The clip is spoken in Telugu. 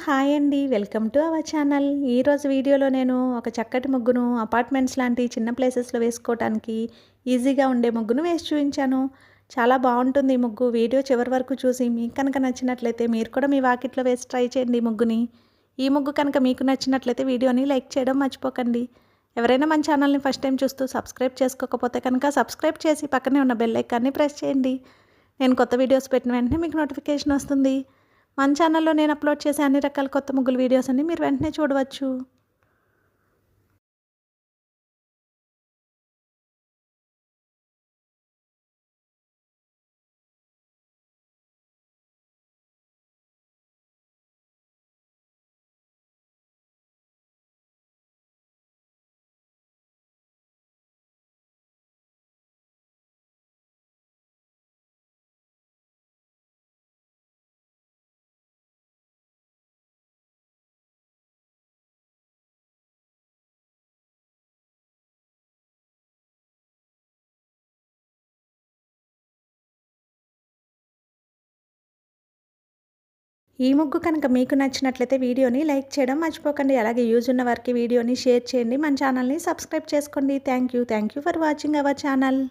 హాయ్ అండి. Welcome to our channel. ఈరోజు వీడియోలో నేను ఒక చక్కటి ముగ్గును అపార్ట్మెంట్స్ లాంటి చిన్న ప్లేసెస్‌లో వేసుకోవటానికి ఈజీగా ఉండే ముగ్గును వేసి చూయించాను. చాలా బావుంటుంది ఈ ముగ్గు. వీడియో చివరి వరకు చూసి మీకు కనుక నచ్చినట్లయితే మీరు కూడా మీ వాకిట్లో వేసి ట్రై చేయండి ఈ ముగ్గుని. ఈ ముగ్గు కనుక మీకు నచ్చినట్లయితే వీడియోని లైక్ చేయడం మర్చిపోకండి. ఎవరైనా మన ఛానల్ని ఫస్ట్ టైం చూస్తూ సబ్స్క్రైబ్ చేసుకోకపోతే కనుక సబ్స్క్రైబ్ చేసి పక్కనే ఉన్న బెల్ ఐకాన్ని ప్రెస్ చేయండి. నేను కొత్త వీడియోస్ పెట్టిన వెంటనే మీకు నోటిఫికేషన్ వస్తుంది. మన ఛానల్లో నేను అప్లోడ్ చేసే అన్ని రకాల కొత్త ముగ్గుల వీడియోస్ అన్ని మీరు వెంటనే చూడవచ్చు. ఈ ముగ్గు కనుక మీకు నచ్చినట్లయితే వీడియోని లైక్ చేయడం మర్చిపోకండి. అలాగే యూజ్ ఉన్న వారికి వీడియోని షేర్ చేయండి. మన ఛానల్ని సబ్స్క్రైబ్ చేసుకోండి. Thank you for watching our channel.